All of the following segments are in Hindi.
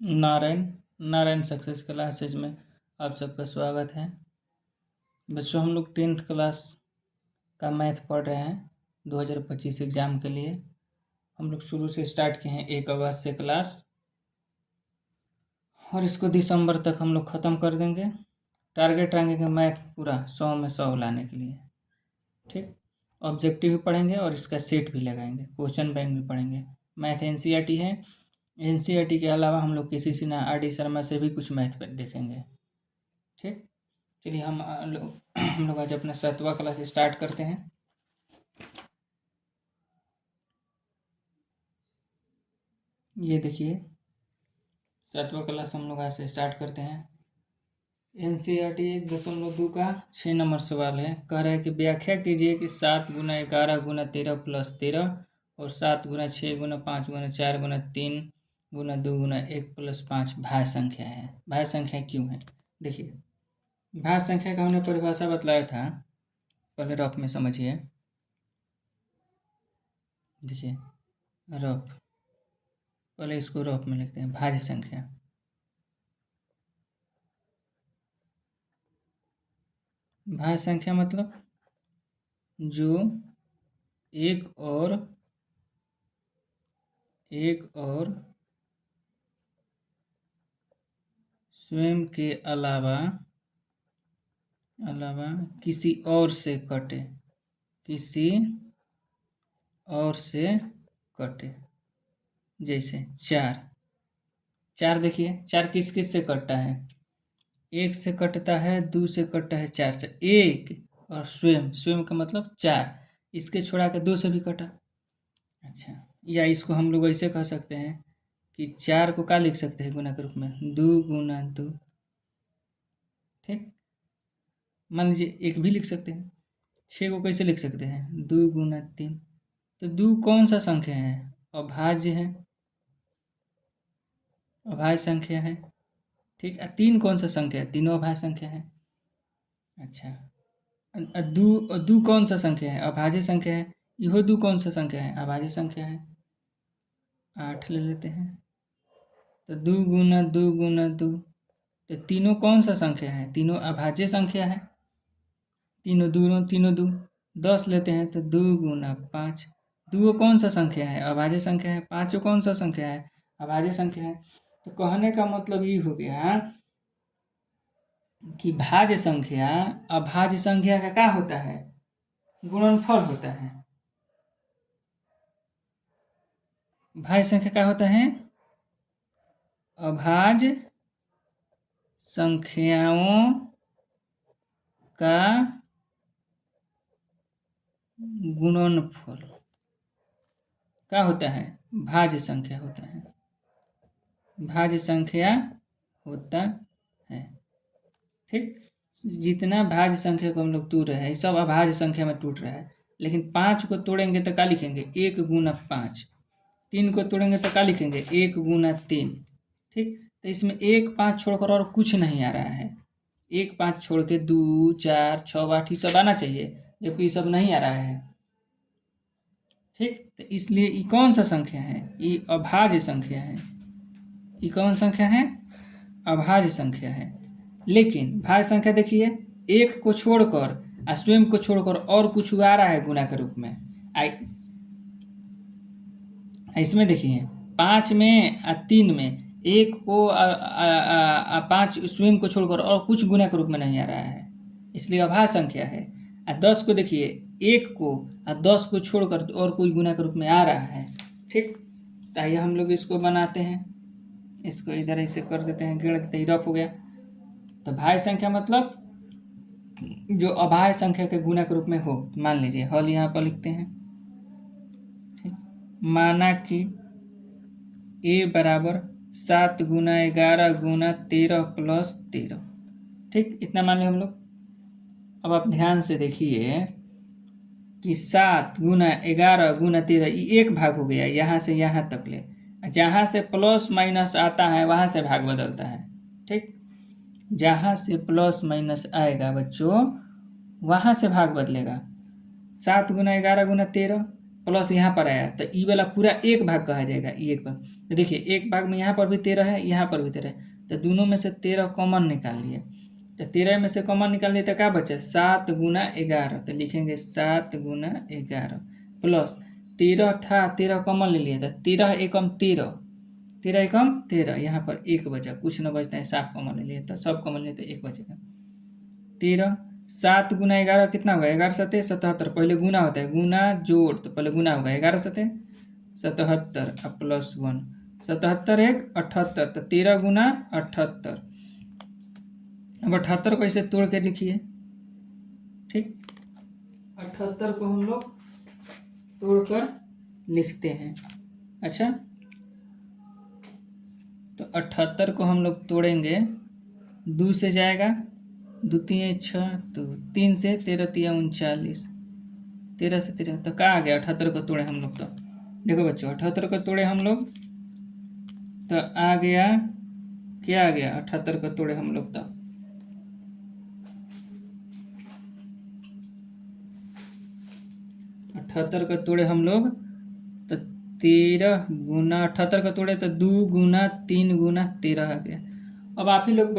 नारायण नारायण सक्सेस क्लासेज में आप सबका स्वागत है। बच्चों, हम लोग 10th क्लास का मैथ पढ़ रहे हैं 2025 एग्ज़ाम के लिए। हम लोग शुरू से स्टार्ट किए हैं 1 अगस्त से क्लास, और इसको दिसंबर तक हम लोग ख़त्म कर देंगे। टारगेट रखेंगे मैथ पूरा 100 में 100 लाने के लिए। ठीक, ऑब्जेक्टिव भी पढ़ेंगे और इसका सेट भी लगाएंगे, क्वेश्चन बैंक भी पढ़ेंगे। मैथ एनसीईआरटी है। एनसीईआरटी के अलावा हम लोग केसी सिन्हा, आर डी शर्मा से भी कुछ मैथ देखेंगे। ठीक, चलिए हम लोग आज अपना 7वां क्लास स्टार्ट करते हैं। ये देखिए 7वां क्लास हम लोग आज से स्टार्ट करते हैं। एनसीईआरटी 1.2 का 6 नंबर सवाल है। कह रहा है कि व्याख्या कीजिए कि 7 गुना 11 गुना 13 प्लस 13 और 7 गुना 6 गुना 5 गुना 4 गुना 3 गुना 2 गुना 1 प्लस 5 भाज्य संख्या है। भाज्य संख्या क्यों है? देखिए, भाज्य संख्या का हमने परिभाषा बतलाया था, पहले रफ में समझिए। देखिए रफ, पहले इसको रफ में लिखते हैं। भाज्य संख्या, भाज्य संख्या मतलब जो एक और स्वयं के अलावा किसी और से कटे, किसी और से कटे। जैसे 4 देखिए 4 किस किस से कटता है? 1 से कटता है, 2 से कटता है, 4 से। 1 और स्वयं का मतलब 4, इसके छोड़ा के 2 से भी कटा। अच्छा, या इसको हम लोग ऐसे कह सकते हैं कि 4 को क्या लिख सकते हैं गुना के रूप में? 2 गुना 2। ठीक, मान लीजिए 1 भी लिख सकते हैं। 6 को कैसे लिख सकते हैं? 2 गुना 3। तो 2 कौन सा संख्या है? अभाज्य है, अभाज्य संख्या है। ठीक, 3 कौन सा संख्या है? तीनों अभाज्य संख्या है। अच्छा, दू कौन सा संख्या है? अभाज्य संख्या है। इहो 2 कौन सा संख्या है? अभाज्य संख्या है। 8 ले लेते हैं। तो 2 गुना 2 गुना 2, तो तीनों कौन सा संख्या है? तीनों अभाज्य संख्या है। तीनों 2 10 लेते हैं, तो 2 गुना 5। 2 कौन सा संख्या है? अभाज्य संख्या है। 5 कौन सा संख्या है? अभाज्य संख्या है। तो कहने का मतलब ये हो गया कि भाज्य संख्या अभाज्य संख्या का क्या होता है? गुणनफल होता है। भाज्य संख्या क्या होता है? अभाज्य संख्याओं का गुणनफल क्या होता है? भाज्य संख्या होता है। भाज्य संख्या होता है। ठीक, जितना भाज्य संख्या को हम लोग तोड़ रहे हैं सब अभाज्य संख्या में टूट रहा है। लेकिन 5 को तोड़ेंगे तो क्या लिखेंगे? 1 गुना 5। 3 को तोड़ेंगे तो क्या लिखेंगे? 1 गुना 3। ठीक, तो इसमें 1 5 छोड़कर और कुछ नहीं आ रहा है। 1 5 छोड़ के 2 4 6 8 ये सब आना चाहिए, जबकि ये सब नहीं आ रहा है। ठीक, तो इसलिए ये कौन सा संख्या है? ये अभाज्य संख्या है। ये कौन संख्या है? अभाज्य संख्या है। लेकिन भाज्य संख्या देखिए, 1 को छोड़कर और स्वयं को छोड़कर और कुछ आ रहा है गुना के रूप में। इसमें देखिए 5 में और 3 में 1 को 5 स्वयं को छोड़कर और कुछ गुना के रूप में नहीं आ रहा है, इसलिए अभाज्य संख्या है। और 10 को देखिए, 1 को और 10 को छोड़कर और कोई गुना के रूप में आ रहा है। ठीक, तो आइए हम लोग इसको बनाते हैं। इसको इधर ऐसे कर देते हैं, गिण देते हैं, रफ हो गया। तो भाज्य संख्या मतलब जो अभाज्य संख्या के गुना के रूप में हो। मान लीजिए हल यहाँ पर लिखते हैं। ठीक, माना कि a बराबर 7 गुना 11 गुना 13 प्लस 13। ठीक, इतना मान लिया हम लोग। अब आप ध्यान से देखिए कि 7 गुना 11 गुना 13 ये एक भाग हो गया, यहाँ से यहाँ तक ले। जहाँ से प्लस माइनस आता है वहाँ से भाग बदलता है। ठीक, जहाँ से प्लस माइनस आएगा बच्चों वहाँ से भाग बदलेगा। 7 गुना 11 गुना 13 प्लस यहाँ पर आया तो ई वाला पूरा एक भाग कहा जाएगा, ई एक भाग। तो देखिए एक भाग में यहाँ पर भी 13 है, यहाँ पर भी 13 है, तो दोनों में से 13 कॉमन निकाल लिए। तो 13 में से कॉमन निकाल लिए तो क्या बचे 7 गुना 11, तो लिखेंगे 7 गुना 11 प्लस 13 था, 13 कॉमन ले लिए तो 13 एकम 13, 13 एकम 13, यहाँ पर एक बचा, कुछ न बचता है, साफ कॉमन ले लिए तो सब कॉमन लिए तो एक बचेगा 13। 7 गुना 11 कितना होगा 11 सते 77, पहले गुना होता है, गुना जोड़ तो पहले गुना होगा 11 सते 77 प्लस 1, 77 एक 78, तो 13 गुना 78। अब 78 को ऐसे तोड़ के लिखिए, ठीक, 78 को हम लोग तोड़कर लिखते हैं। अच्छा, तो 78 को हम लोग तोड़ेंगे, 2 से जाएगा, 2 3 6, तो 3 से 13 3 39, 13 से 13, तो क्या आ गया 78 को तोड़े हम लोग। तो देखो बच्चों 78 को तोड़े हम लोग तो आ गया, क्या आ गया 78 को तोड़े हम लोग तो 78 को तोड़े हम लोग तो 13 गुना 78 को तोड़े तो 2 गुना 3 गुना 13 आ गया। अब आप ही लोग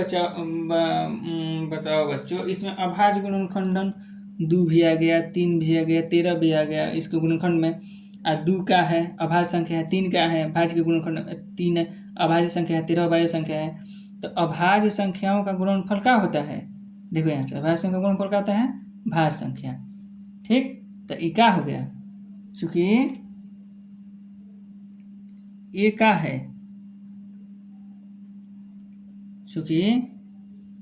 बताओ बच्चों, इसमें अभाज्य गुणनखंडन 2 भी आ गया, 3 भी आ गया, 13 भी आ गया इसके गुणनखंड में। 2 का है अभाज्य संख्या है, 3 का है भाज्य के गुणनखंड 3 है, अभाज्य संख्या है, 13 अभाज्य संख्या है। तो अभाज्य संख्याओं का गुणनफल क्या होता है, देखो यहाँ से अभाज्य संख्या का गुणनफल क्या होता है, भाज्य संख्या, ठीक। तो ये क्या हो गया, चूंकि ये क्या है, चूंकि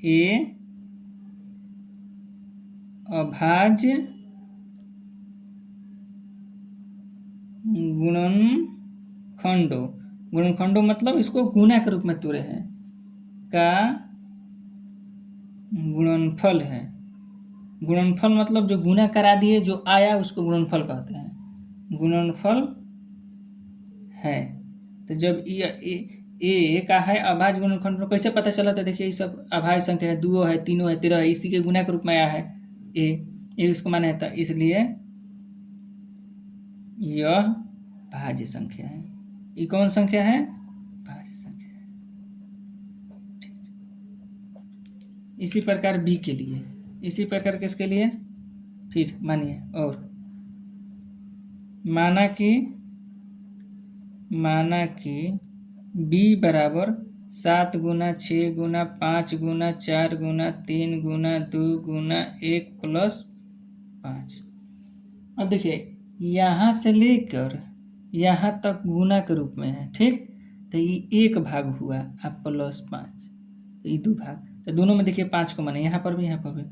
ये अभाज्य गुणनखंडों मतलब इसको गुणा के रूप में तोड़े हैं का गुणनफल है। गुणनफल मतलब जो गुणा करा दिए जो आया उसको गुणनफल कहते हैं, गुणनफल है। तो जब ए का है अभाज्य गुणनखंड, कैसे पता चला था, देखिए ये सब अभाज्य संख्या है, 2 है 3 है 13 है, इसी के गुणा के रूप में आया है ए उसको माना था, इसलिए यह भाज्य संख्या है। ये कौन संख्या है, भाज्य संख्या है। इसी प्रकार बी के लिए, इसी प्रकार किसके लिए, फिर मानिए और माना कि b बराबर 7 गुना 6 गुना 5 गुना 4 गुना 3 गुना 2 गुना 1 प्लस 5। अब देखिए यहाँ से लेकर यहाँ तक गुना के रूप में है, ठीक। तो ये एक भाग हुआ अब प्लस 5, ये 2 भाग, तो दोनों में देखिए 5 कॉमन है, यहाँ पर भी यहाँ पर भी।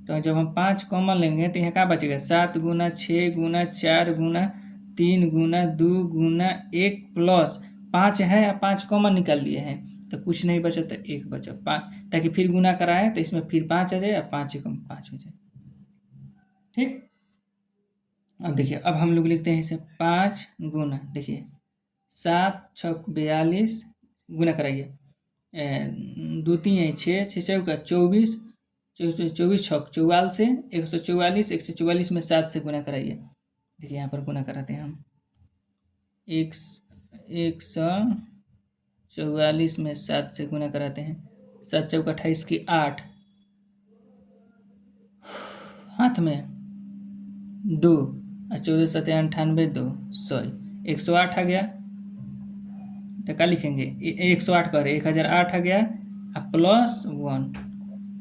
तो जब हम 5 कॉमन लेंगे तो यहाँ क्या बचेगा, 7 गुना 6 गुना 4 गुना 3 गुना 2 गुना 1 प्लस 5 है, 5 कॉमन निकाल लिए हैं तो कुछ नहीं बचा, तो 1 बचा 5, ताकि फिर गुना कराए तो इसमें फिर 5 आ जाए और 5 एकम 5 हो जाए, ठीक। अब देखिए अब हम लोग लिखते हैं इसे 5 गुना, देखिए 7 6 42 गुना कराइए, 2 3 6 6 चौका 24 24 छक 44 से 144, 144 में 7 से गुना कराइए। देखिए यहाँ पर गुना कराते हैं हम, 144 में 7 से गुना कराते हैं, 7 चौका 28 की 8, हाथ में 2 और 14 7 98 2 100 108 आ गया। तो क्या लिखेंगे 108 कर 1008 आ गया प्लस 1,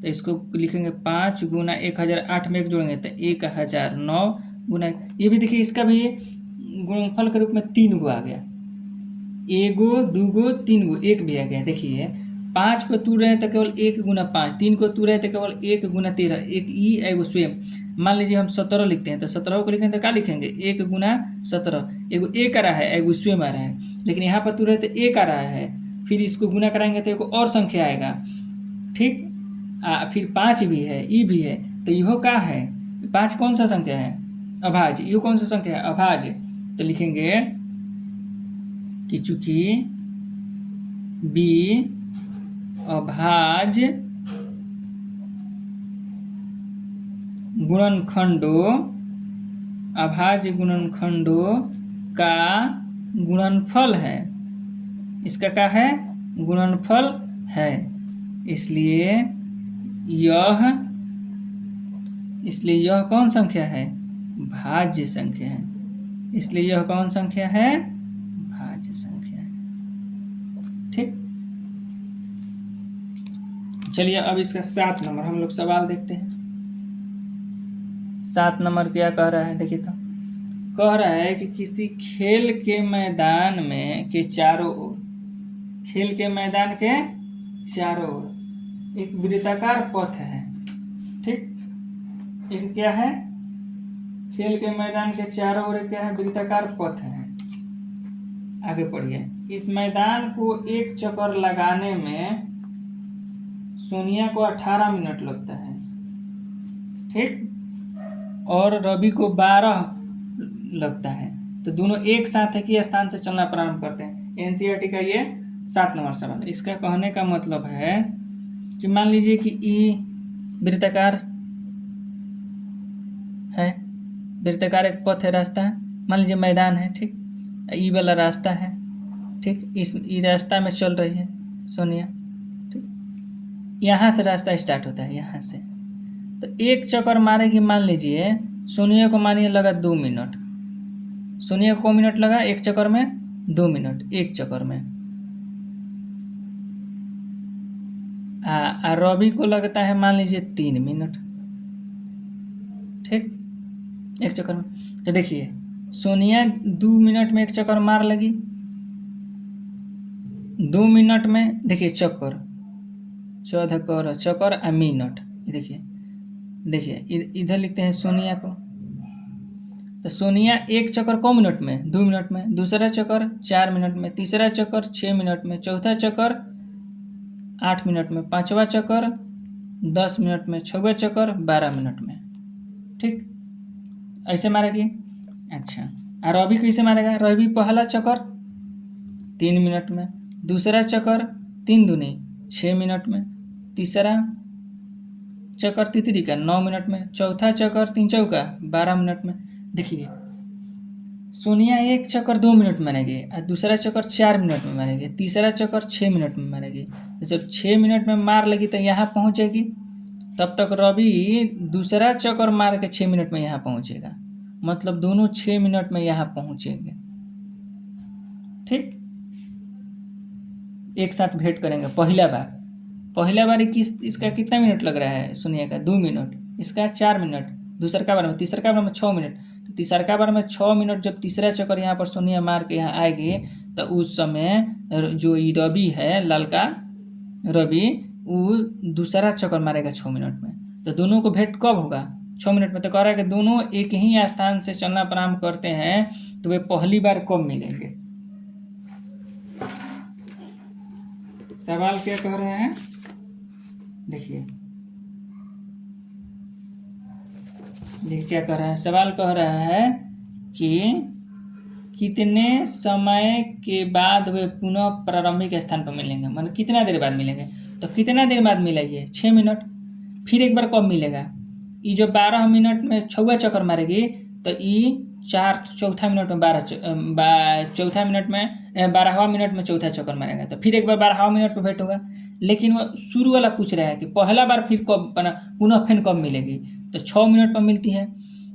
तो इसको लिखेंगे 5 गुना 1008 में 1 जोड़ेंगे तो 1009 गुना, ये भी देखिए इसका भी गुणनफल के रूप में 3 गो आ गया, 1 गो 2 गो 3 गो 1 भी आ गया। देखिए 5 को तोड़ रहे हैं तो केवल 1 गुना 5, 3 को तोड़ रहे हैं तो केवल 1 गुना 13, एक ई एगो स्वयं। मान लीजिए हम 17 लिखते हैं तो 17 को लिखेंगे तो क्या लिखेंगे 1 गुना 17, एगो 1 आ रहा है एगो स्वयं आ रहा है, लेकिन यहाँ पर तोड़ रहे तो 1 आ रहा है, फिर इसको गुना कराएंगे तो एक और संख्या आएगा, ठीक। फिर 5 भी है, ई भी है, तो यह क्या है 5 कौन सा संख्या है, अभाज्य। यह कौन सा संख्या है, अभाज्य। तो लिखेंगे कि चूंकि बी अभाज्य गुणनखंडों का गुणनफल है, इसका क्या है, गुणनफल है। इसलिए यह कौन संख्या है, भाज्य संख्या है। इसलिए यह कौन संख्या है, भाज्य संख्या है। ठीक, चलिए अब इसका 7 नंबर हम लोग सवाल देखते हैं। 7 नंबर क्या कह रहा है, देखिए तो कह रहा है कि किसी खेल के मैदान में के चारों ओर, खेल के मैदान के चारों ओर एक वृत्ताकार पथ है। ठीक, एक क्या है, खेल के मैदान के चारों ओर क्या है, वृत्ताकार पथ है। आगे पढ़िए। इस मैदान को एक चक्कर लगाने में सोनिया को 18 मिनट लगता है। ठीक, और रवि को 12 लगता है। तो दोनों एक साथ एक ही स्थान से चलना प्रारंभ करते हैं। एनसीईआरटी का ये 7 नंबर सवाल। इसका कहने का मतलब है कि मान लीजिए कि ई वृत्ताकार है, वृत्ताकार एक पथ है, रास्ता है, मान लीजिए मैदान है। ठीक, ई वाला रास्ता है। ठीक, इस रास्ता में चल रही है सोनिया। ठीक, यहाँ से रास्ता स्टार्ट होता है, यहाँ से। तो एक चक्कर मारेगी, मान लीजिए सोनिया को मानिए लगा 2 मिनट। सोनिया को मिनट लगा एक चक्कर में, 2 मिनट एक चक्कर में। रवि को लगता है मान लीजिए 3 मिनट। ठीक, एक चक्कर में। तो देखिए सोनिया 2 मिनट में एक चक्कर मार लगी। 2 मिनट में देखिए चक्कर, चक्कर आ मिनट। देखिए इधर लिखते हैं सोनिया को। तो सोनिया एक चक्कर को मिनट में, 2 मिनट में, दूसरा चक्कर 4 मिनट में, तीसरा चक्कर 6 मिनट में, चौथा चक्कर 8 मिनट में, पांचवा चक्कर 10 मिनट में, छठवां चक्कर 12 मिनट में। ठीक, ऐसे मारेगी। अच्छा, और रवि कैसे मारेगा, रवि पहला चक्कर 3 मिनट में, दूसरा चक्कर 3 दूनी 6 मिनट में, तीसरा चक्कर तितरी का 9 मिनट में, चौथा चक्कर 3 चौका 12 मिनट में। देखिए सोनिया एक चक्कर 2 मिनट में मारेगी और दूसरा चक्कर 4 मिनट में मारेगी, तीसरा चक्कर 6 मिनट में मारेगी। तो जब 6 मिनट में मार लेगी तो यहाँ पहुँचेगी। तब तक रवि दूसरा चक्कर मार के 6 मिनट में यहाँ पहुँचेगा। मतलब दोनों 6 मिनट में यहाँ पहुँचेंगे। ठीक, एक साथ भेंट करेंगे पहला बार इसका कितना मिनट लग रहा है, सोनिया का 2 मिनट, इसका 4 मिनट, दूसरा बार में, तीसरा बार में 6 मिनट। तो तीसरा बार में 6 मिनट जब तीसरा चक्कर यहाँ पर सोनिया मार के यहाँ आएगी तो उस समय जो ये रवि है, ललका रवि, वो दूसरा चक्कर मारेगा 6 मिनट में। तो दोनों को भेंट कब होगा, 6 मिनट में। तो कह रहा है कि दोनों एक ही स्थान से चलना प्रारंभ करते हैं, तो वे पहली बार कब मिलेंगे। सवाल क्या कह रहे हैं, देखिए क्या कह रहा है। सवाल कह रहा है कि कितने समय के बाद वे पुनः प्रारंभिक स्थान पर मिलेंगे, मतलब कितना देर बाद मिलेंगे। तो कितना देर बाद मिलेगी, 6 मिनट। फिर एक बार कब मिलेगा, ये जो 12 मिनट में छवा चक्कर मारेगी तो ये चौथा मिनट में 12वां मिनट में चौथा चक्कर मारेगा। तो फिर एक बार 12वां मिनट में भेंट होगा। लेकिन वो शुरू वाला पूछ रहा है कि पहला बार फिर कब पुनः फिर कब मिलेगी। तो 6 मिनट पर मिलती है।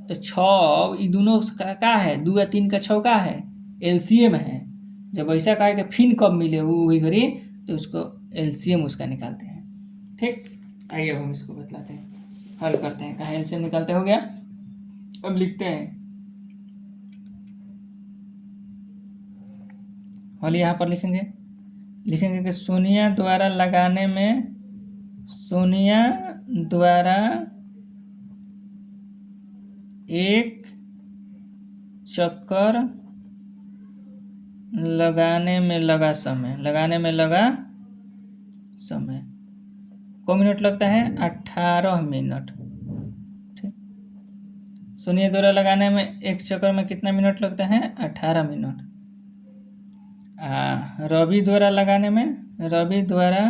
तो 6 ये दोनों का है, 2 या 3 का 6 का है, एलसीएम है। जब ऐसा कहे कि फिर कब मिले वही घड़ी, तो उसको एलसीएम उसका निकालते हैं। ठीक, आइए अब हम इसको बतलाते हैं, हल करते हैं। कहाँ एलसीएम निकालते, हो गया। अब लिखते हैं, हल यहाँ पर लिखेंगे कि सोनिया द्वारा एक चक्कर लगाने में लगा समय को मिनट लगता है, 18 मिनट। ठीक, सोनिया द्वारा लगाने में एक चक्कर में कितना मिनट लगता है, 18 मिनट। रवि द्वारा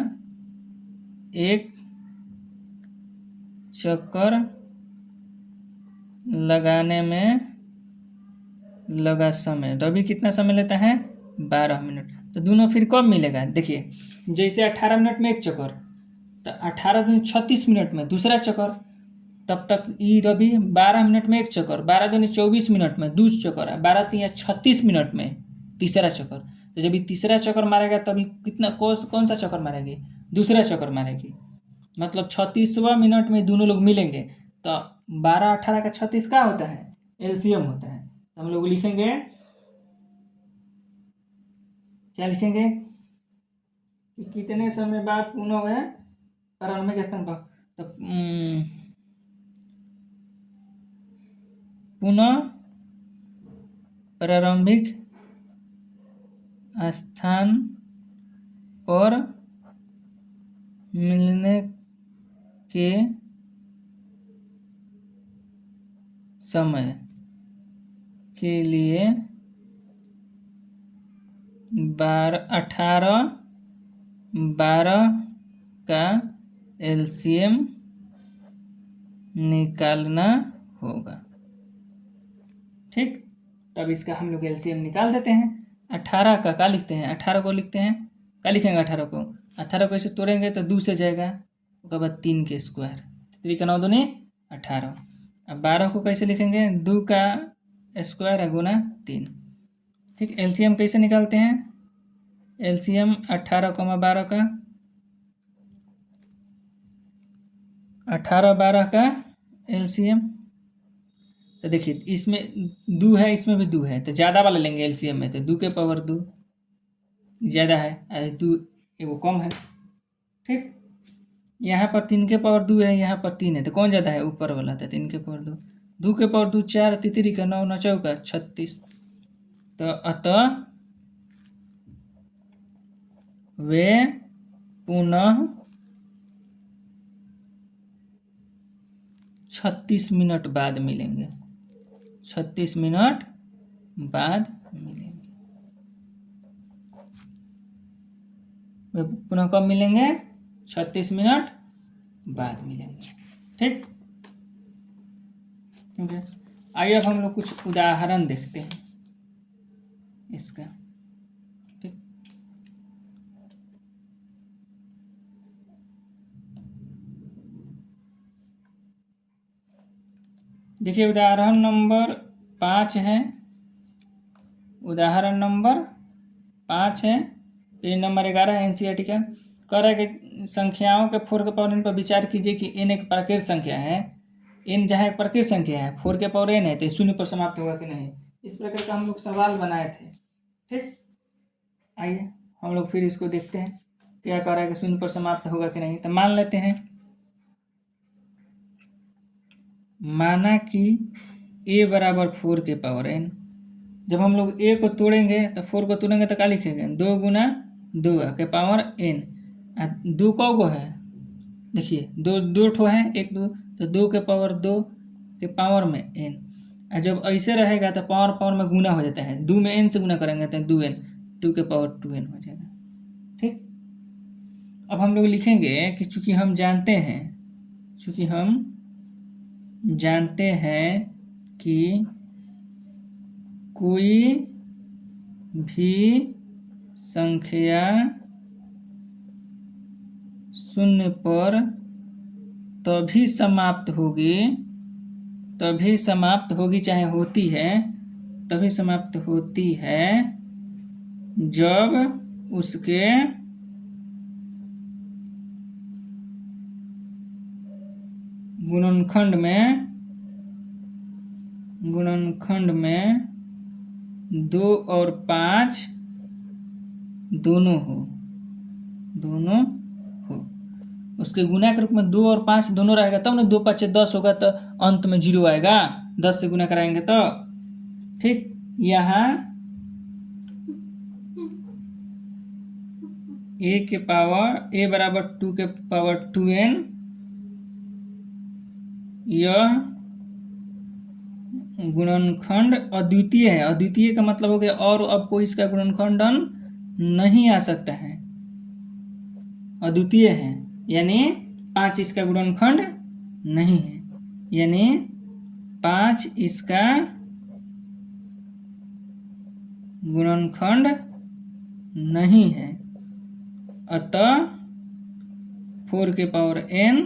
एक चक्कर लगाने में लगा समय, रवि कितना समय लेता है 12 मिनट। तो दोनों फिर कब मिलेगा, देखिए जैसे 18 मिनट में एक चक्कर, तो 18 दूनी 36 मिनट में दूसरा चक्कर, तब तक ई रवि 12 मिनट में एक चक्कर, 12 दूनी 24 मिनट में दूसरा चक्कर, 12 तीन 36 मिनट में तीसरा चक्कर। तो जब ये तीसरा चक्कर मारेगा तभी कितना कौन सा चक्कर मारेगी, दूसरा चक्कर मारेगी, मतलब 36वां मिनट में दोनों लोग मिलेंगे। तो 12 18 का 36 क्या होता है, एलसीएम होता है। तो हम लोग लिखेंगे, क्या लिखेंगे कि कितने समय बाद पुनः वह प्रारंभिक स्थान पर, तो पुनः प्रारंभिक स्थान पर मिलने के समय के लिए 18 12 का एलसीएम निकालना होगा। ठीक, तब इसका हम लोग एलसीएम निकाल देते हैं। 18 का क्या लिखते हैं, 18 को लिखते हैं, क्या लिखेंगे 18 को ऐसे तोड़ेंगे तो 2 से जाएगा, उसके बाद 3 के स्क्वायर, 3 का 9 दूनी 18। अब 12 को कैसे लिखेंगे, 2 का स्क्वायर गुना 3। ठीक, एलसीएम कैसे निकालते हैं, एलसीएम 18, 12 का, 18 12 का एलसीएम। तो देखिए इसमें 2 है, इसमें भी 2 है, तो ज़्यादा वाला लेंगे एलसीएम में, तो 2 के पावर 2 ज़्यादा है, 2 वो कम है। ठीक, यहाँ पर 3 के पावर 2 है, यहाँ पर 3 है, तो कौन ज़्यादा है, ऊपर वाला, था 3 के पावर 2, 2 के पावर 2 4, 3 का 9, 9 चौका 36। तो अतः वे पुनः 36 मिनट बाद मिलेंगे, 36 मिनट बाद मिलेंगे। वे पुनः कब मिलेंगे, 36 मिनट बाद मिलेंगे। ठीक, आइए अब हम लोग कुछ उदाहरण देखते हैं इसका। ठीक, देखिए उदाहरण नंबर 5 है, उदाहरण नंबर 5 है, पेज नंबर 11 एनसीईआरटी का। कह रहा है कि संख्याओं के 4 के पावर n पर विचार कीजिए कि n एक प्राकृत संख्या है, n जहाँ एक प्राकृत संख्या है, 4 के पावर n है, तो 0 पर समाप्त होगा कि नहीं। इस प्रकार का हम लोग सवाल बनाए थे। ठीक, आइए हम लोग फिर इसको देखते हैं क्या कह रहा है कि 0 पर समाप्त होगा कि नहीं। तो मान लेते हैं, माना कि a बराबर 4 के पावर n। जब हम लोग a को तोड़ेंगे तो 4 को तोड़ेंगे तो क्या लिखेंगे, 2 गुना 2 के पावर n। 2 कौ गो है, देखिए 2 ठो है, 1 2, तो 2 के पावर 2 के पावर में n। और जब ऐसे रहेगा तो पावर में गुना हो जाता है, 2 में n से गुना करेंगे तो 2n, 2 के पावर 2n हो जाएगा। ठीक, अब हम लोग लिखेंगे कि चूंकि हम जानते हैं कि कोई भी संख्या 0 पर तभी समाप्त होगी चाहे होती है, तभी समाप्त होती है जब उसके गुणनखंड में 2 और 5 दोनों हो। उसके गुना के रूप में 2 और 5 दोनों रहेगा, तब ना 2 5 10 होगा, तो अंत में 0 आएगा, 10 से गुना कराएंगे तो। ठीक, यहाँ a बराबर 2 के पावर 2n, यह गुणनखंड अद्वितीय है। अद्वितीय का मतलब हो गया और अब कोई इसका गुणनखंडन नहीं आ सकता है, अद्वितीय है, यानी 5 इसका गुणनखंड नहीं है, यानी 5 इसका गुणनखंड नहीं है, अतः 4 के पावर n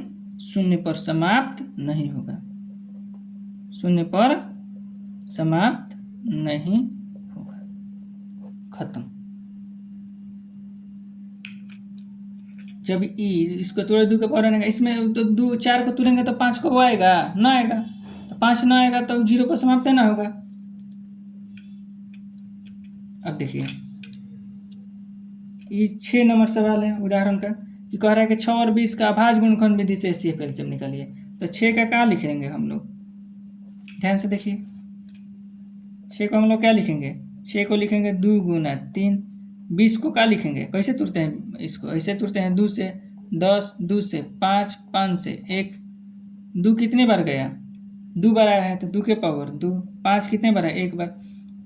शून्य पर समाप्त नहीं होगा, शून्य पर समाप्त नहीं होगा। खत्म। जब इसको तोड़े 2 के पावर n आएगा, इसमें तो 2 4 को तोड़ेंगे तो 5 को आएगा ना, आएगा तो 5 ना आएगा तो 0 पर समाप्त ना होगा। अब देखिए ये 6 नंबर सवाल है उदाहरण का, कि कह रहा है कि 6 और 20 का अभाज्य गुणनखंड विधि से HCF एलसीएम निकालिए। तो 6 का क्या लिखेंगे हम लोग, ध्यान से देखिए। 6 को हम लोग क्या लिखेंगे, 6 को लिखेंगे 2 गुना 3। 20 को क्या लिखेंगे, कैसे तुरते हैं इसको, ऐसे तुरते हैं 2 से 10, 2 से 5, 5 से 1। 2 कितने बार गया, 2 बार आया है तो 2 के पावर 2। 5 कितने बार है, 1 बार।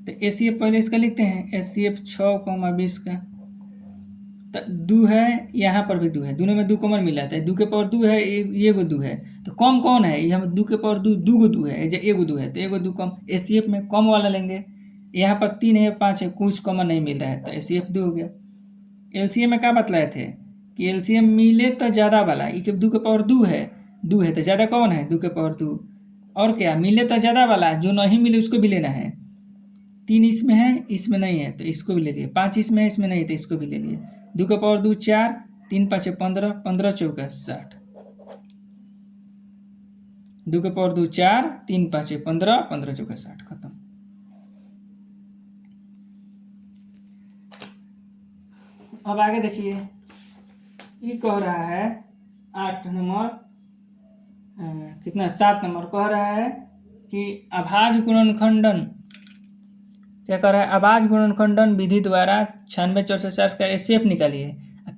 तो HCF पहले इसका लिखते हैं, HCF 6,20 का। तो 2 है, यहाँ पर भी 2 है, दोनों में 2 कॉमन मिला था, 2 के पावर 2 है, ये गो 2 है। तो कम कौन है, यहाँ 2 के पावर 2 गो 2 है, एगो 2 है, तो एगो 2 कम। HCF में कम वाला लेंगे, यहाँ पर 3 है, 5 है, कुछ कॉमन नहीं मिल रहा है, तो HCF 2 हो गया। LCM में क्या बतलाए थे कि LCM मिले तो ज़्यादा वाला, ये 2 के पावर 2 है, 2 है तो ज़्यादा कौन है, 2 के पावर 2। और क्या, मिले तो ज़्यादा वाला, जो नहीं मिले उसको भी लेना है। 3 इसमें है, इसमें नहीं है तो इसको भी ले लिए। 5 इसमें है, इसमें नहीं है तो इसको भी ले लिए। 2 के पावर 2 4, 3 5 15, 15 चौका 60। 2 के पावर 2 4, 3 5 15, 15 चौका 60। खत्म। अब आगे देखिए, ये कह रहा है 8 नंबर, कितना 7 नंबर कह रहा है कि अभाज्य गुणनखंडन, क्या कर रहा है, अभाज्य गुणनखंडन विधि द्वारा 96 460 का HCF निकालिए,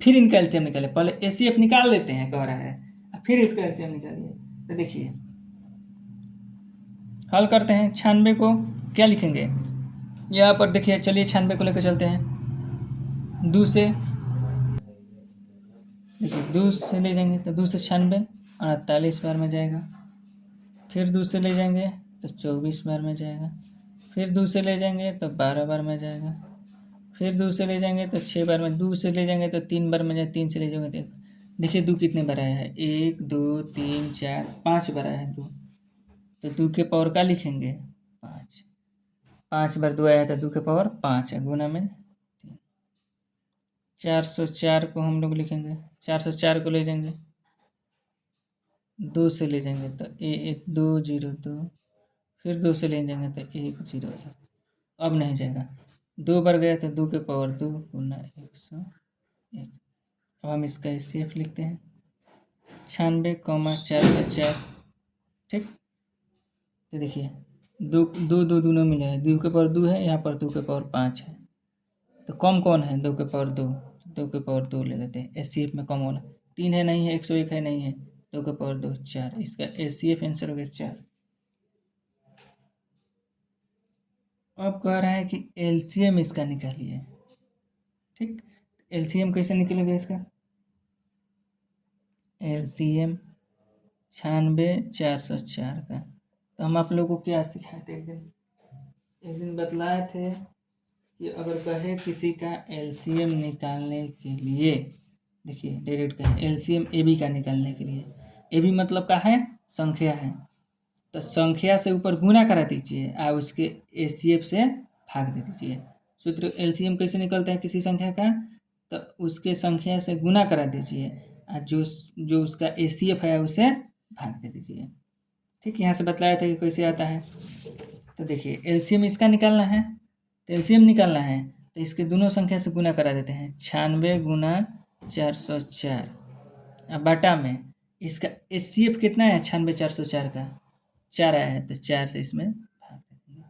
फिर इनका एलसीएम निकालिए। पहले HCF निकाल लेते हैं कह रहा है, फिर इसका एलसीएम निकालिए। तो देखिए हल करते हैं। 96 को क्या लिखेंगे, यहाँ पर देखिए, चलिए 96 को लेकर चलते हैं। 2 से देखिए, 2 से ले जाएंगे तो 2 से 96 48 बार में जाएगा। फिर 2 से ले जाएंगे तो 24 बार में जाएगा। फिर 2 से ले जाएंगे तो 12 बार में जाएगा। फिर 2 से ले जाएंगे तो 6 बार में। 2 से ले जाएंगे तो 3 बार में जाएगा। 3 से ले जाएंगे तो देखिए 2 कितने बार आया है, 1 2 3 4 5 बार आया है 2। तो 2 के पावर का लिखेंगे 5। 5 बार 2 आया है तो 2 के पावर 5 है, गुना में 3। 404 को हम लोग लिखेंगे, 404 को ले जाएंगे 2 से ले जाएंगे तो 1 2 0 2। फिर 2 से ले जाएंगे तो 1 0 1। अब नहीं जाएगा, 2 बार गया तो 2 के पावर 2 गुना 101। अब हम इसका HCF लिखते हैं, 96,404। ठीक, तो देखिए 2 2 2 दोनों मिले हैं, 2 के पावर 2 है, यहाँ पर 2 के पावर 5 है। तो कम कौन है, 2 के पावर 2, 2 के पावर 2 ले लेते हैं। HCF में कम वाला 3 है, नहीं है, 101 है, नहीं है, 2 के पावर 2 4। इसका HCF आंसर हो गया 4। अब कह रहा है कि LCM इसका निकालिए। ठीक, LCM कैसे निकलेगा इसका, LCM 96,404 का। तो हम आप लोगों को क्या सिखाए थे, एक दिन बतलाए थे कि अगर कहे किसी का LCM निकालने के लिए, देखिए डायरेक्ट कहे LCM AB का निकालने के लिए, AB मतलब का है, संख्या है, तो संख्या से ऊपर गुना करा दीजिए और उसके HCF से भाग दे दीजिए। सूत्र LCM कैसे निकलता है किसी संख्या का, तो उसके संख्या से गुना करा दीजिए और जो उसका HCF है उसे भाग दे दीजिए। ठीक, यहाँ से बतलाया था कि कैसे आता है। तो देखिए LCM इसका निकालना है, तो LCM निकालना है तो इसके दोनों संख्या से गुना करा देते हैं। 96 गुना 404 अब बाटा में इसका HCF कितना है, 96 404 का 4 आया है, तो 4 से इसमें भाग देंगे।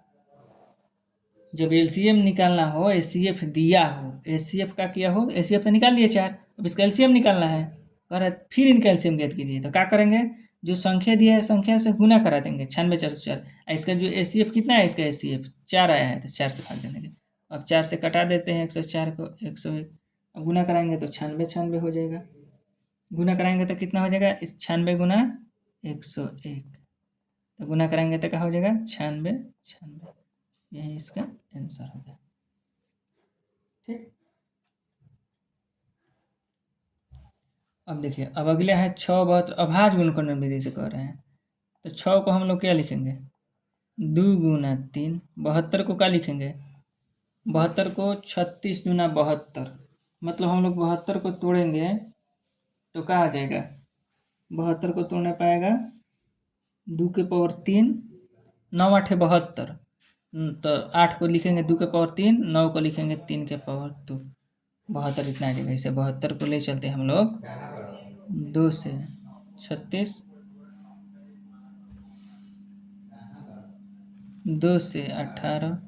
जब LCM निकालना हो, HCF दिया हो, HCF का किया हो, HCF तो निकाल लिए 4, अब इसका LCM निकालना है, कह रहा है फिर इनका LCM ज्ञात कीजिए। तो क्या करेंगे, जो संख्या दिया है संख्या से गुना करा देंगे, 96 404। इसका जो HCF कितना है, इसका HCF 4 आया है, तो 4 से भाग देंगे। अब 4 से कटा देते हैं 104 को, 101। अब गुना कराएंगे तो 96 96 हो जाएगा। गुना कराएंगे तो कितना हो जाएगा, 96 गुना 101। तो गुना कराएंगे तो क्या हो जाएगा, 96 96। यही इसका आंसर हो गया। ठीक। अब देखिए, अब अगले हैं 6 72 अभाज्य गुणनखंड विधि से कह रहे हैं। तो 6 को हम लोग क्या लिखेंगे, 2 गुना 3। 72 को क्या लिखेंगे, 72 को 36 गुना 72। मतलब हम लोग 72 को तोड़ेंगे तो क्या आ जाएगा, 72 को तोड़ने पाएगा 2 के पावर 3, 9 8 72। तो 8 को लिखेंगे 2 के पावर 3, 9 को लिखेंगे 3 के पावर 2, 72 इतना आ जाएगा। इसे 72 को ले चलते हैं हम लोग 2 से 36, 2 से 18,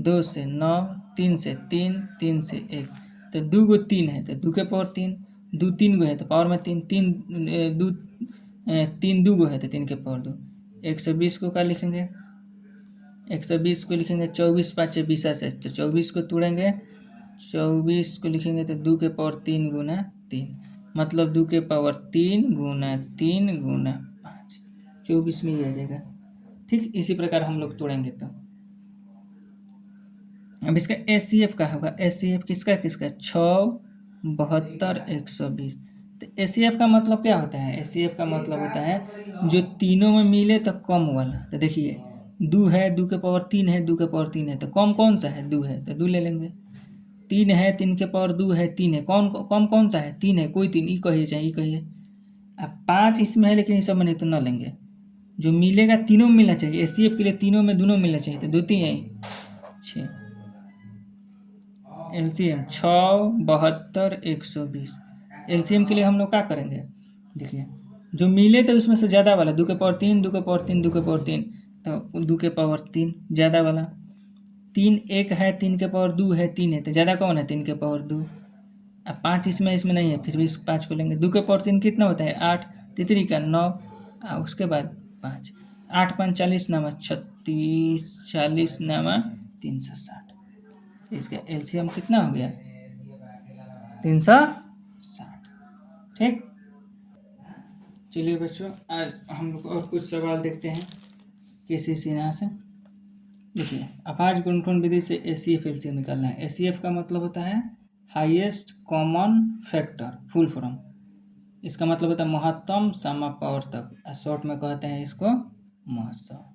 2 से 9, 3 से 3, 3 से 1। तो 2 को 3 है तो 2 के पावर 3, 2 3 गो है तो पावर में 3, 3 2 3 2 गो है तो 3 के पावर 2। 120 को क्या लिखेंगे, 120 को लिखेंगे 24 5 20 से। तो 24 को तोड़ेंगे, 24 को लिखेंगे तो 2 के पावर 3 गुना 3। मतलब 2 के पावर 3 गुना 3 गुना 5, 24 में ही आ जाएगा। ठीक, इसी प्रकार हम लोग तोड़ेंगे। तो अब इसका एचसीएफ का होगा, एचसीएफ किसका किसका, 6 72 120। तो एचसीएफ का मतलब क्या होता है, एचसीएफ का मतलब होता है जो तीनों में मिले तो कम वाला। तो देखिए 2 है, 2 के पावर 3 है, 2 के पावर 3 है, तो कम कौन सा है, 2 है तो 2 ले लेंगे। 3 है, 3 के पावर 2 है, 3 है, कौन सा है, 3 है, कोई 3 ई कहिए चाहे ई कहिए। अब 5 इसमें है लेकिन इस सब में नहीं तो न लेंगे, जो मिलेगा तीनों में मिलना चाहिए। एचसीएफ के लिए तीनों में दोनों मिलना चाहिए। तो 2 3 है 6, एलसीएम 6 72 120। एलसीएम के लिए हम लोग क्या करेंगे, देखिए जो मिले तो उसमें से ज़्यादा वाला 2 के पावर 3, 2 के पावर 3, 2 के पावर 3, तो 2 के पावर 3 ज़्यादा वाला। 3 1 है, 3 के पावर 2 है, 3 है तो ज़्यादा कौन है, 3 के पावर 2। अब 5 इसमें नहीं है, फिर भी इस 5 को लेंगे। 2 के पावर 3 कितना होता है, 8, तितरी का 9, उसके बाद 5, 8 5 40 नामा 36, 40 नामा 360। इसका एलसीएम कितना हो गया, 360। ठीक, चलिए बच्चों आज हम लोग और कुछ सवाल देखते हैं किसी सिन्हा से। देखिए, अभाज्य गुणनखंड विधि से एचसीएफ एलसीएम निकालना है। एचसीएफ का मतलब होता है highest common factor, full form. इसका मतलब होता है महत्तम समापवर्तक, शॉर्ट में कहते हैं इसको महोत्सव।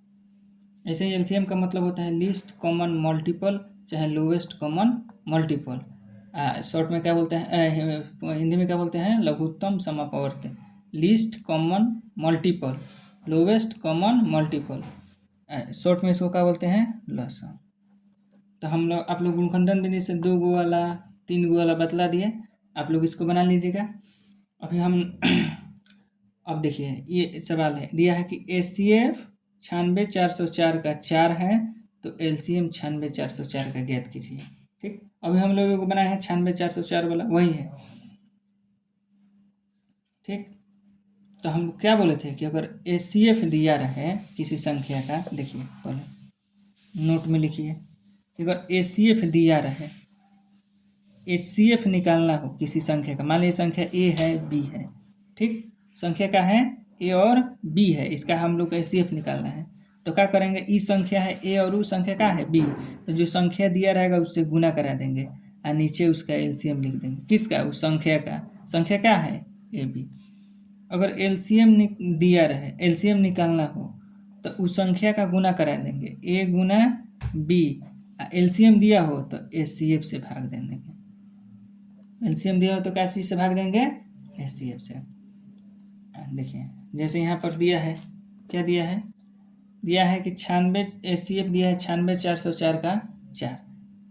ऐसे ही एलसीएम का मतलब होता है लीस्ट कॉमन मल्टीपल, चाहे लोवेस्ट कॉमन मल्टीपल। शॉर्ट में क्या बोलते हैं, हिंदी में क्या बोलते हैं, लघुत्तम समापवर्त। Least common multiple, lowest common multiple, short में इसको क्या बोलते हैं, लसम। तो हम लोग आप लोग गुणनखंडन विधि से 2 गो वाला 3 गो वाला बतला दिए, आप लोग इसको बना लीजिएगा। अभी हम अब देखिए ये सवाल है दिया है कि एचसीएफ 96404 का 4 है तो एलसीएम 96404 का ज्ञात कीजिए। ठीक, अभी हम लोगों को बनाया है 96404 वाला, वही है। ठीक, तो हम क्या बोले थे कि अगर एचसीएफ दिया रहे किसी संख्या का, देखिए पहले नोट में लिखिए, अगर एचसीएफ दिया रहे, एचसीएफ निकालना हो किसी संख्या का, मान लीजिए संख्या ए है बी है, ठीक, संख्या का है ए और बी है, इसका हम लोग को एचसीएफ निकालना है। तो क्या करेंगे, इस संख्या है ए और उस संख्या का है बी, तो जो संख्या दिया रहेगा उससे गुना करा देंगे और नीचे उसका एलसीएम लिख देंगे। किसका, उस संख्या का, संख्या क्या है ए बी। अगर एलसीएम दिया रहे, एलसीएम निकालना हो तो उस संख्या का गुना करा देंगे, ए गुना बी। एलसीएम दिया हो तो एचसीएफ से भाग देंगे। एलसीएम दिया हो तो क्या चीज़ से भाग देंगे, एचसीएफ से। देखिए जैसे यहाँ पर दिया है, क्या दिया है, दिया है कि 96, एचसीएफ दिया है 96404 का 4।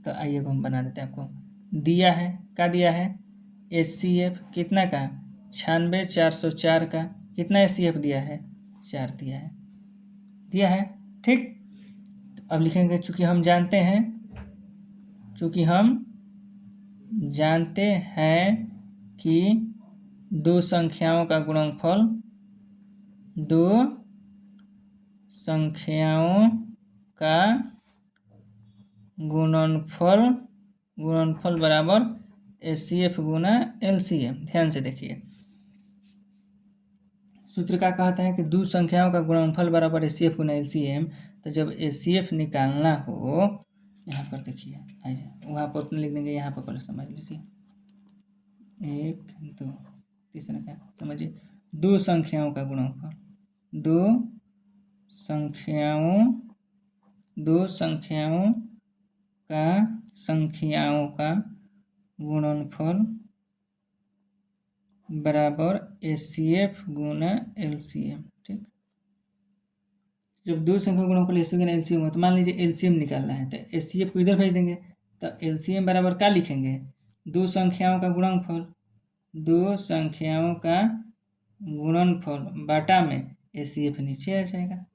तो आइए हम बना देते हैं। आपको दिया है, क्या दिया है, एचसीएफ कितना का, 96404 का कितना एचसीएफ दिया है, 4 दिया है। ठीक, अब लिखेंगे चूँकि हम जानते हैं, चूँकि हम जानते हैं कि दो संख्याओं का गुणनफल, दो संख्याओं का गुणनफल बराबर एचसीएफ गुना एलसीएम। ध्यान से देखिए, सूत्र का कहता है कि दो संख्याओं का गुणनफल बराबर एचसीएफ गुना एलसीएम। तो जब एचसीएफ निकालना हो यहाँ पर देखिए, आइए वहाँ पर लिख देंगे, यहाँ पर पहले समझ लीजिए। 1 2 तीसरा क्या समझिए, दो संख्याओं का गुणनफल, दो संख्याओं का गुणनफल बराबर HCF गुना LCM। ठीक, जब दो संख्या गुणनफल HCF गुना LCM हो तो मान लीजिए LCM निकालना है तो HCF को इधर भेज देंगे, तो LCM बराबर क्या लिखेंगे, दो संख्याओं का गुणनफल बाटा में HCF नीचे आ जाएगा।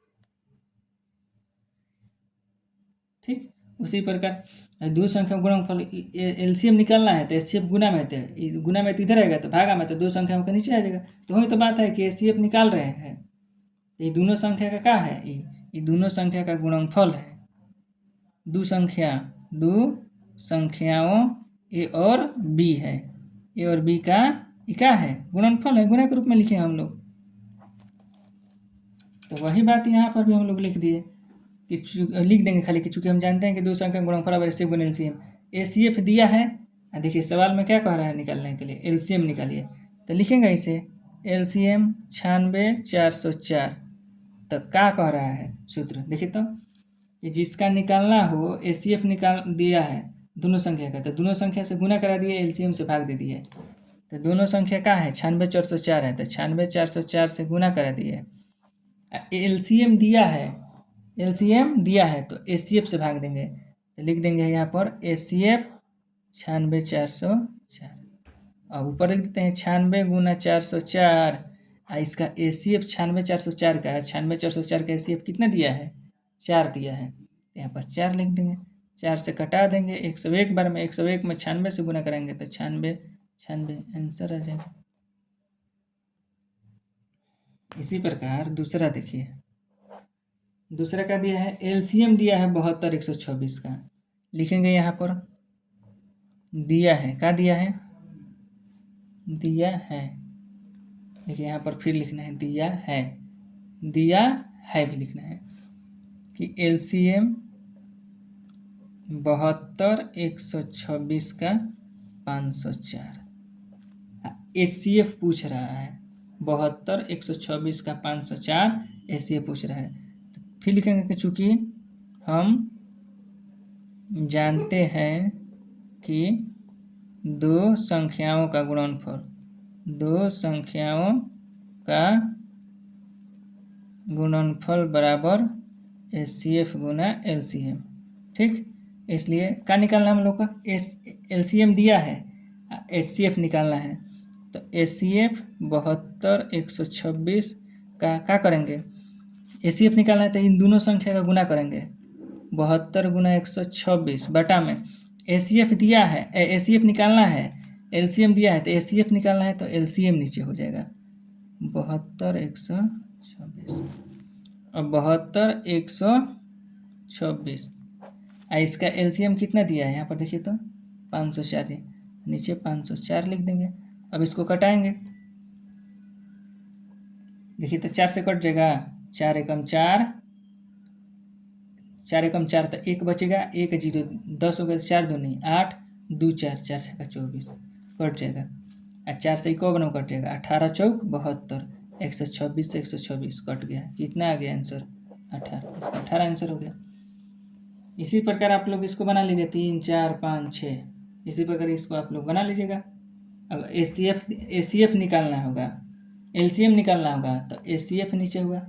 ठीक, उसी प्रकार दो संख्या गुणनफल LCM निकालना है तो HCF गुना में तो इधर आएगा, तो भागा में तो दो संख्याओं का नीचे आ जाएगा। तो वही तो बात है कि HCF निकाल रहे हैं, ये दोनों संख्या का क्या है, ये दोनों संख्या का गुणनफल है। दो संख्याओं A और B है, A और B का क्या है, गुणनफल है, गुणा के रूप में लिखे हम लोग। तो वही बात यहाँ पर भी हम लोग लिख दिए कि लिख देंगे खाली कि चूंकि हम जानते हैं कि दो संख्या गुणनफल बराबर HCF गुना LCM। HCF दिया है, देखिए सवाल में क्या कह रहा है निकालने के लिए, LCM निकालिए, तो लिखेंगे इसे LCM 96,404। तो क्या कह रहा है सूत्र देखिए, तो कि जिसका निकालना हो HCF निकाल दिया है दोनों संख्या का, तो दोनों संख्या से गुना करा दिए, LCM से भाग दे दिए। तो दोनों संख्या क्या है, 96,404 है, तो 96,404 से गुना करा दिए। LCM दिया है तो HCF से भाग देंगे, तो लिख देंगे यहाँ पर HCF 96,404। अब ऊपर लिख देते हैं 96 गुना 404, इसका HCF 96,404 का है, 96,404 का HCF कितना दिया है, 4 दिया है, यहाँ पर 4 लिख देंगे, 4 से कटा देंगे 101 बार में, 101 में 96 से गुना करेंगे तो 96 आंसर आ जाएगा। इसी प्रकार दूसरा देखिए, दूसरा का दिया है LCM दिया है 72,126 का, लिखेंगे यहाँ पर दिया है, क्या दिया है देखिए यहाँ पर फिर लिखना है दिया है भी लिखना है कि LCM 72,126 का 504। HCF पूछ रहा है 72,126 का 504 HCF पूछ रहा है, तो फिर लिखेंगे कि चूंकि हम जानते हैं कि दो संख्याओं का गुणनफल बराबर HCF गुना LCM। ठीक, इसलिए क्या निकालना हम लोग का, LCM दिया है, HCF निकालना है, तो HCF 72,126 का क्या करेंगे, HCF निकालना है तो इन दोनों संख्या का गुना करेंगे, 72 गुना 126 बटा में HCF दिया है, HCF निकालना है, LCM दिया है तो HCF निकालना है, तो LCM नीचे हो जाएगा 72,126 और 72,126, इसका LCM कितना दिया है यहाँ पर देखिए तो 504 दिया, नीचे 504 लिख देंगे। अब इसको कटाएंगे, देखिए तो 4 से कट जाएगा, 4 एकम 4 तो 1 बचेगा, 1 0 10 हो गया, 4 दूनी 8 2 4 4 6 24 कट जाएगा, और 4 से 51 कट जाएगा, 18 चौक 72, 126 से 126 कट गया, कितना आ गया आंसर 18, इसका 18 आंसर हो गया। इसी प्रकार आप लोग इसको बना लीजिए 3 4 5 6, इसी प्रकार इसको आप लोग बना लीजिएगा। अगर HCF निकालना होगा, LCM निकालना होगा तो HCF नीचे होगा,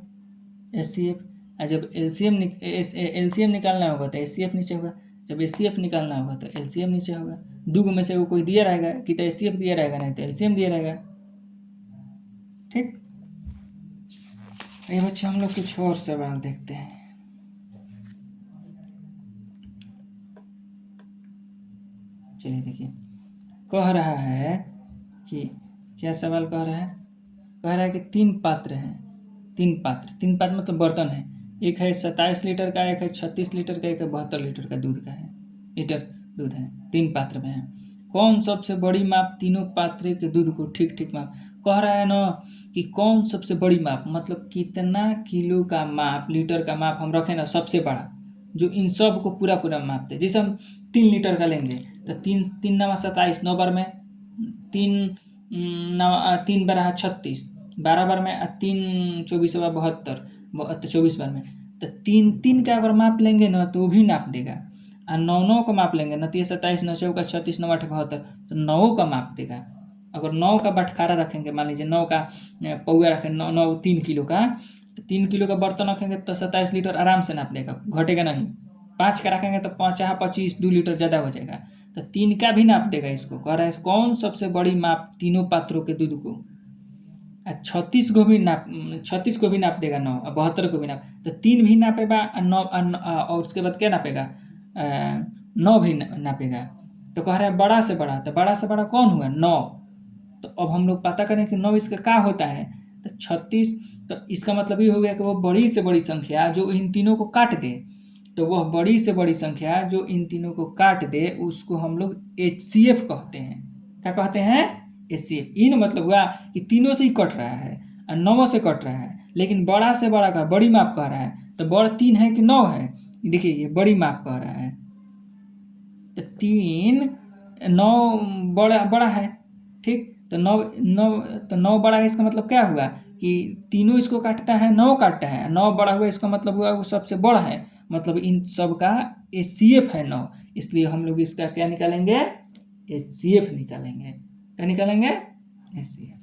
HCF, और जब LCM निकालना होगा तो HCF नीचे होगा, जब HCF निकालना होगा तो LCM नीचे होगा। दो में से वो कोई दिया रहेगा कि तो HCF दिया रहेगा, नहीं तो LCM दिया रहेगा। ठीक, ये बच्चों हम लोग कुछ और सवाल देखते हैं। चलिए देखिए, कह रहा है कि क्या सवाल कह रहा है कि तीन पात्र मतलब बर्तन है, एक है 27 लीटर का, एक है 36 लीटर का, एक है 72 लीटर का दूध का है, लीटर दूध है, 3 पात्र में है, कौन सबसे बड़ी माप तीनों पात्र के दूध को ठीक ठीक माप, कह रहा है ना कि कौन सबसे बड़ी माप मतलब कितना किलो का माप, लीटर का माप हम रखें ना सबसे बड़ा, जो इन सब को पूरा पूरा मापते हैं। जैसे हम 3 लीटर का लेंगे तो 3×3 = 27, 9 बार में 3 36, 12 बार में 3×24 = 72, 24 बार में तो 3 का अगर माप लेंगे ना तो वो भी नाप देगा। और 9 को माप लेंगे ना तो ये 27, 9 चौका 36, 9 8 72, तो 9 का माप देगा। अगर 9 का बटखारा रखेंगे, मान लीजिए 9 का पौआ रखें, 9 3 किलो का, तो 3 किलो का बर्तन रखेंगे तो 27 लीटर आराम से नाप देगा, घटेगा नहीं। 5 का रखेंगे तो 25, 2 लीटर ज़्यादा हो जाएगा। तो 3 का भी नाप देगा। इसको कह रहा है कौन सबसे बड़ी माप तीनों पात्रों के दूध को। 36 को भी नाप 36 को भी नाप देगा, 9 और 72 को भी नाप, तो 3 भी नापेगा और 9 और उसके बाद क्या नापेगा, 9 भी नापेगा। तो कह रहा है बड़ा से बड़ा, तो बड़ा से बड़ा कौन हुआ, 9। तो अब हम लोग पता करें कि 9 इसका क्या होता है। तो 36, तो इसका मतलब ये हो गया कि वो बड़ी से बड़ी संख्या जो इन तीनों को काट दे, तो वह बड़ी से बड़ी संख्या जो इन तीनों को काट दे उसको हम लोग HCF कहते हैं। क्या कहते हैं, HCF। इन मतलब हुआ कि तीनों से ही कट रहा है और 9 से कट रहा है, लेकिन बड़ा से बड़ा का बड़ी माप कह रहा है। तो बड़ा 3 है कि 9 है, देखिए ये बड़ी माप कह रहा है। तो 3, 9 बड़ा है, ठीक। तो 9 बड़ा है, इसका मतलब क्या हुआ कि तीनों इसको काटता है, 9 काटता है, 9 बड़ा हुआ, इसका मतलब हुआ वो सबसे बड़ा है, मतलब इन सब का HCF है 9। इसलिए हम लोग इसका क्या निकालेंगे, HCF निकालेंगे। क्या निकालेंगे, HCF।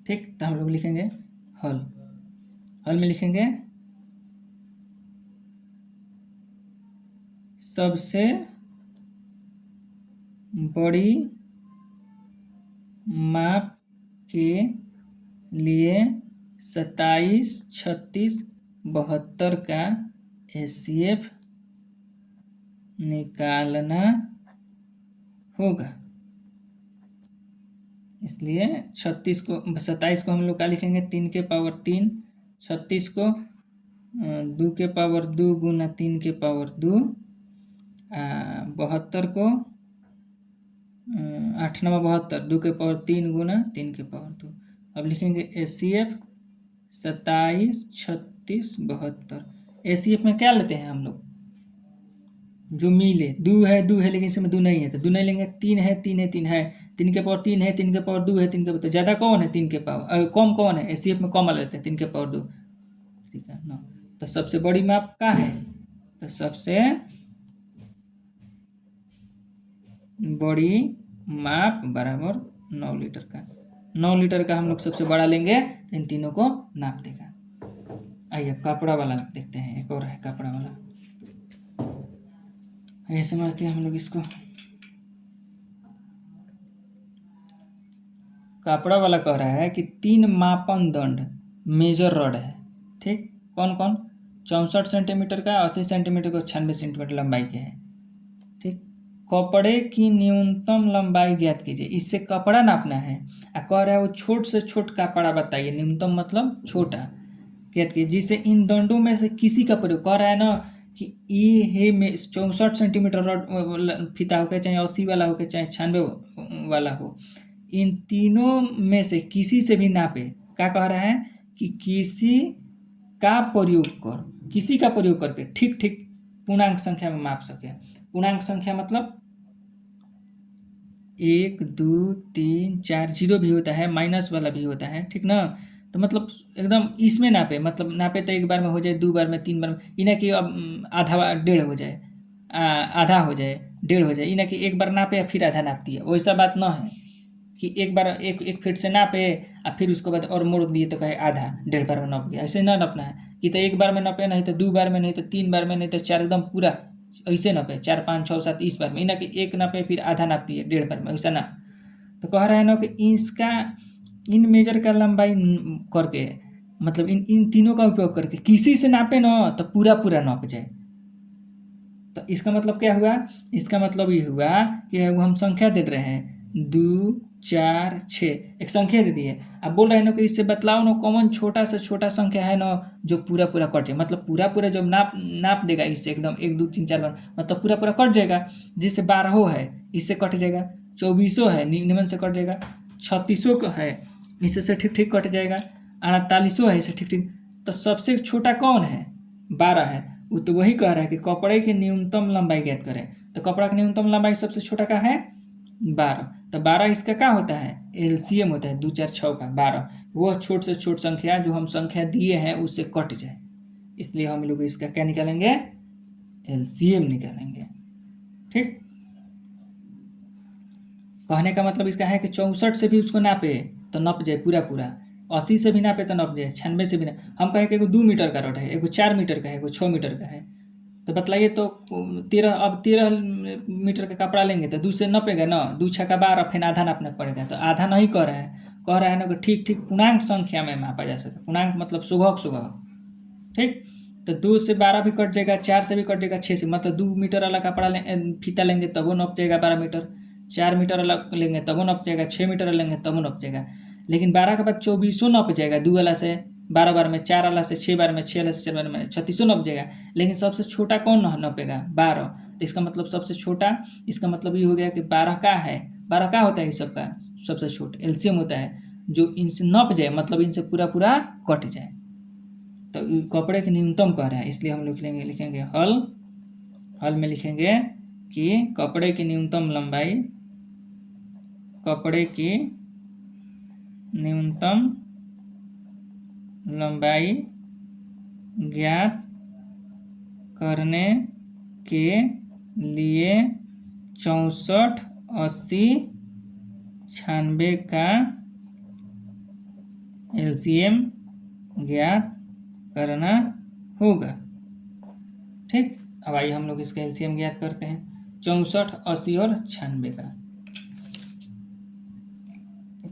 ठीक। तो हम लोग लिखेंगे हल में लिखेंगे सबसे बड़ी माप के लिए 27, 36, 72 का HCF निकालना होगा। इसलिए 27 को हम लोग क्या लिखेंगे, 3 के पावर 3, 36 को 2 के पावर 2 गुना 3 के पावर 2, 72 को 8 9 72, 2 के पावर 3 गुना 3 के पावर 2। अब लिखेंगे HCF 27, 36, 72। HCF में क्या लेते हैं हम लोग, जो मिले। 2 है लेकिन इसमें 2 नहीं है, तो 2 नहीं लेंगे। 3 है 3 है 3 के पावर 3 है, 3 के पावर 2 है, 3 के पावर, तो ज़्यादा कौन है, 3 के पावर, कम कौन है, HCF में कम लेते हैं 3 के पावर 2, ठीक है 9। तो सबसे बड़ी माप क्या है, तो सबसे बड़ी माप बराबर 9 लीटर का। 9 लीटर का हम लोग सबसे बड़ा लेंगे, इन तीनों को नाप देगा। आइए कपड़ा वाला देखते हैं, एक और है कपड़ा वाला, ये समझते हैं हम लोग इसको। कपड़ा वाला कह रहा है कि 3 मापन दंड मेजर रॉड है, ठीक। कौन कौन, 64 सेंटीमीटर का, 80 सेंटीमीटर का, 96 सेंटीमीटर लंबाई के है, ठीक। कपड़े की न्यूनतम लंबाई ज्ञात कीजिए, इससे कपड़ा नापना है। कह रहा है वो छोट से छोट कपड़ा बताइए, न्यूनतम मतलब छोटा, ज्ञात कीजिए जिससे इन दंडों में से किसी का प्रयोग। कह रहा है ना कि ये है में 64 सेंटीमीटर रॉड फीता हो के, चाहे 80 वाला हो के, चाहे 96 वाला हो, इन तीनों में से किसी से भी नापे। क्या कह रहा है कि किसी का प्रयोग कर, किसी का प्रयोग करके ठीक ठीक पूर्णांक संख्या में माप सके। पूर्णांक संख्या मतलब 1 2 3 4, जीरो भी होता है, माइनस वाला भी होता है, ठीक ना। तो मतलब एकदम इसमें नापे, मतलब नापे तो एक बार में हो जाए, 2 बार में, 3 बार में, इन्हें कि अब आधा डेढ़ हो जाए, आधा हो जाए, डेढ़ हो जाए, इन्हें कि एक बार नापे फिर आधा नापती है, वैसा बात ना है कि एक बार एक फीट से नापे और फिर उसके बाद और मोड़ दिए तो कहे आधा डेढ़ बार में नाप गया, ऐसे ना नापना है कि तो एक बार में नापे, नहीं तो 2 बार में, नहीं तो 3 बार में, नहीं तो 4, एकदम पूरा ऐसे नापे, 4 5 6 7 इस बार में, इन्हें कि एक नापे फिर आधा नापती है डेढ़ बार में, ऐसा ना। तो कह रहा है ना कि इसका इन मेजर का लंबाई करके, मतलब इन तीनों का उपयोग करके किसी से नापे ना तो पूरा पूरा नाप जाए। तो इसका मतलब क्या हुआ, इसका मतलब ये हुआ कि वो हम संख्या दे रहे हैं 2 4 6, एक संख्या दे दी है। अब बोल रहे हैं ना कि इससे बतलाओ ना कौन छोटा से छोटा संख्या है ना जो पूरा पूरा कट जाए, मतलब पूरा पूरा जब नाप देगा इससे एकदम 1 2 3 4 बार, मतलब पूरा पूरा कट जाएगा। जिससे 12 है इससे कट जाएगा, 24 है निम्न से कट जाएगा, 36 का है इससे ठीक ठीक कट जाएगा, 48 है इससे ठीक ठीक। तो सबसे छोटा कौन है, 12 है, वो तो वही कह रहा है कि कपड़े की न्यूनतम लंबाई ज्ञात करें। तो कपड़ा की न्यूनतम लंबाई सबसे छोटा का है 12। तो 12 इसका क्या होता है, एलसीएम होता है, 2 4 6 का 12। वह छोट से छोट संख्या जो हम संख्या दिए हैं उससे कट जाए, इसलिए हम लोग इसका क्या निकालेंगे, एलसीएम निकालेंगे। ठीक, कहने का मतलब इसका है कि 64 से भी उसको नापे तो नप जाए पूरा पूरा, 80 से भी नापे तो नप जाए, 96 से भी ना। हम कहें कि एगो 2 मीटर का रॉड है, एगो 4 मीटर का है, एगो 6 मीटर का है, तो बतलाइए तो 13 मीटर का कपड़ा लेंगे तो 2 से नपेगा ना, 2 छक्का 12, फिर आधा नापना पड़ेगा। तो आधा नहीं कह रहा है, कह रहा है ना कि ठीक ठीक पूर्णांक संख्या में मापा जा सके। पूर्णांक मतलब सुगहक सुगहक। ठीक, तो 2 से 12 भी कट जाएगा, 4 से भी कट जाएगा, 6 से, मतलब 2 मीटर वाला कपड़ा फीता लेंगे तब वो नप जाएगा 12 मीटर, 4 मीटर वाला लेंगे तब वो नप जाएगा, 6 मीटर वाला लेंगे तब वो नप जाएगा। लेकिन 12 के बाद 24 नप जाएगा, 2 वाला से 12 बार में, 4 वाला से 6 बार में, 6 वाला से 4 बार में 36 नप जाएगा। लेकिन सबसे छोटा कौन नपेगा, 12। तो इसका मतलब सबसे छोटा, इसका मतलब ये हो गया कि 12 का है, 12 का होता है इस सबका सबसे छोटा, एलसीएम होता है जो इनसे नप जाए, मतलब इनसे पूरा पूरा कट जाए। तो कपड़े की न्यूनतम कह रहा है, इसलिए हम लिखेंगे हल में लिखेंगे कि कपड़े की न्यूनतम लंबाई, कपड़े की न्यूनतम लंबाई ज्ञात करने के लिए 64, 80, 96 का एलसीएम ज्ञात करना होगा। ठीक, अब आइए हम लोग इसका एलसीएम ज्ञात करते हैं, 64, 80 और 96 का।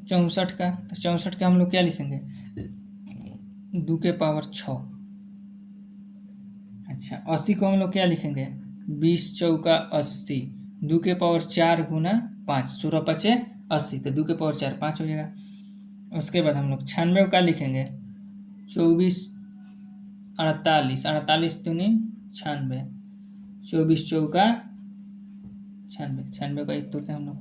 64 का, तो 64 का हम लोग क्या लिखेंगे, 2 के पावर 6। अच्छा, 80 को हम लोग क्या लिखेंगे, 20 चौका 80, 2 के पावर 4 गुना 5, 16 पचे 80, तो 2 के पावर 4 5 हो जाएगा। उसके बाद हम लोग 96 का लिखेंगे, 24 48, 48 दूनी 96, 24 चौका 96, 96 का एक तोड़ते हैं हम लोग,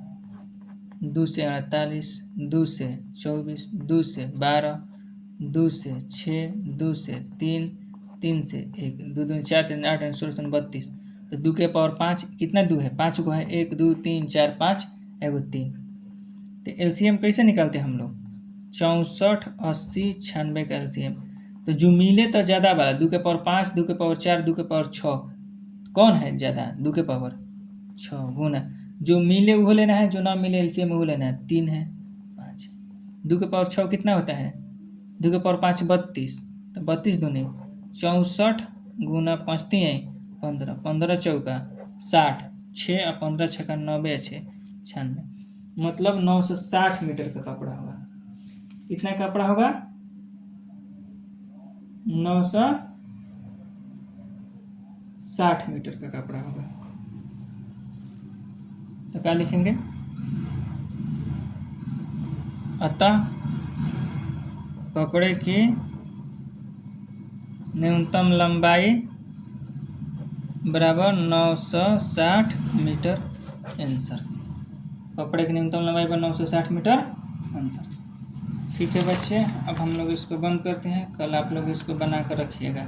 2 से 48, 2 से 24, 2 से 12, 2 से 6, 2 से 3, 3 से 1, 2 दूनी 4 से 8, 16 32। तो 2 के पावर 5 कितना 2 है, 5 को है, 1 2 3 4 5, एगो 3। तो एलसीएम कैसे निकालते हैं हम लोग, 64, 80, 96 का एलसीएम। तो जो मिले तो ज़्यादा वाला, 2 के पावर 5, 2 के पावर 4, 2 के पावर 6, कौन है ज़्यादा, 2 के पावर 6 गुना, जो मिले वो लेना है, जो ना मिले एलसीएम वो लेना है, 3 है 5। 2 के पावर 6 कितना होता है, 2 के पावर 5 32, तो 32 दूनी 64 गुना 5 3 15, 15 चौका 60, 6 और 15 छक्का 90, 6 96, मतलब 960 मीटर का कपड़ा होगा। कितना कपड़ा होगा, 960 मीटर का कपड़ा होगा। तो क्या लिखेंगे, अतः कपड़े की न्यूनतम लंबाई बराबर 960 मीटर आंसर। कपड़े की न्यूनतम लंबाई पर 960 मीटर अंतर। ठीक है बच्चे, अब हम लोग इसको बंद करते हैं, कल आप लोग इसको बना कर रखिएगा।